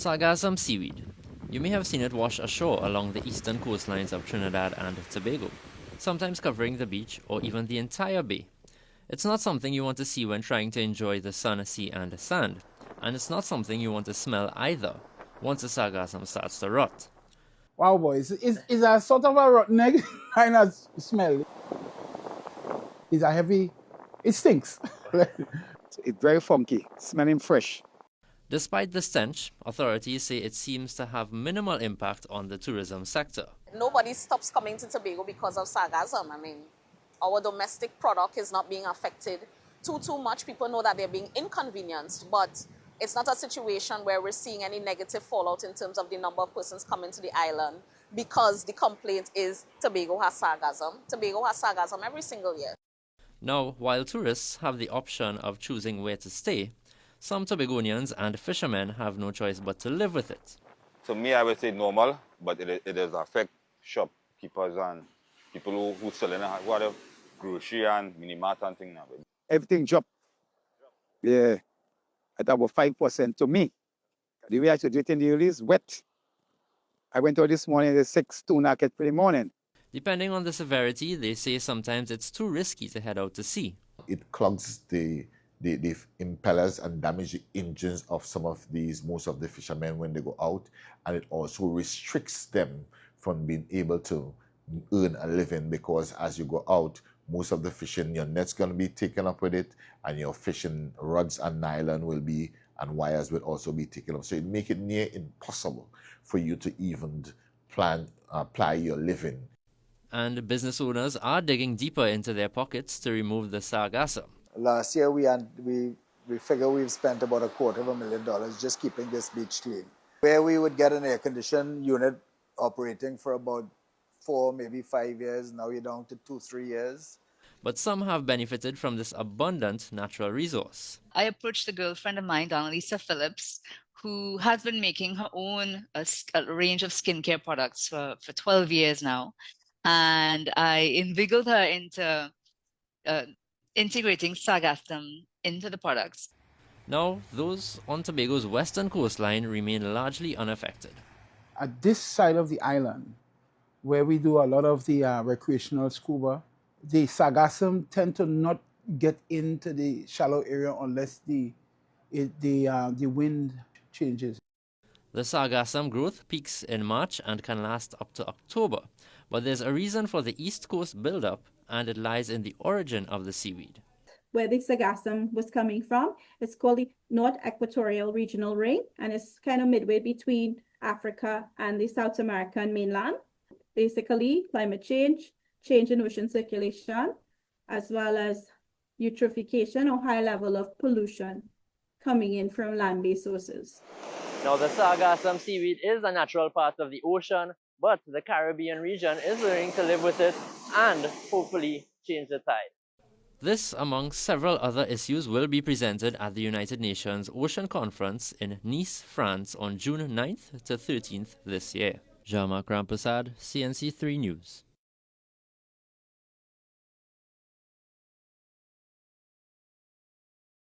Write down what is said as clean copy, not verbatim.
Sargassum seaweed. You may have seen it wash ashore along the eastern coastlines of Trinidad and Tobago, sometimes covering the beach or even the entire bay. It's not something you want to see when trying to enjoy the sun, sea, and sand, and it's not something you want to smell either once the sargassum starts to rot. Wow, boys, it's a sort of a rotten egg kind of smell. It's a heavy, it stinks. It's very funky, smelling fresh. Despite the stench, authorities say it seems to have minimal impact on the tourism sector. Nobody stops coming to Tobago because of sargassum. I mean, our domestic product is not being affected too much. People know that they're being inconvenienced, but it's not a situation where we're seeing any negative fallout in terms of the number of persons coming to the island because the complaint is Tobago has sargassum. Tobago has sargassum every single year. Now, while tourists have the option of choosing where to stay, some Tobagonians and fishermen have no choice but to live with it. To me, I would say normal, but it does affect shopkeepers and people who sell in whatever, grocery and mini-mart and things. Everything dropped. Yeah, at about 5% to me. The way I should do it in the area is wet. I went out this morning at 6 tuna catch for the morning. Depending on the severity, they say sometimes it's too risky to head out to sea. It clogs the impellers and damage the engines of most of the fishermen when they go out, and it also restricts them from being able to earn a living, because as you go out, most of the fishing, your net's going to be taken up with it, and your fishing rods and nylon and wires will also be taken up. So it makes it near impossible for you to even apply your living. And business owners are digging deeper into their pockets to remove the sargassum. Last year, we figure we've spent about $250,000 just keeping this beach clean. Where we would get an air-conditioned unit operating for about 4, maybe 5 years, now we're down to 2-3 years. But some have benefited from this abundant natural resource. I approached a girlfriend of mine, Lisa Phillips, who has been making her own a range of skincare products for 12 years now. And I inveigled her into integrating sargassum into the products. Now, those on Tobago's western coastline remain largely unaffected. At this side of the island, where we do a lot of the recreational scuba, the sargassum tend to not get into the shallow area unless the wind changes. The sargassum growth peaks in March and can last up to October, but there's a reason for the East Coast buildup, and it lies in the origin of the seaweed. Where the sargassum was coming from, it's called the North Equatorial Regional Ring, and it's kind of midway between Africa and the South American mainland. Basically, climate change in ocean circulation, as well as eutrophication or high level of pollution coming in from land-based sources. Now, the sargassum seaweed is a natural part of the ocean, but the Caribbean region is learning to live with it and hopefully change the tide. This, among several other issues, will be presented at the United Nations Ocean Conference in Nice, France on June 9th to 13th this year. Jean-Marc Rampersad, CNC3 News.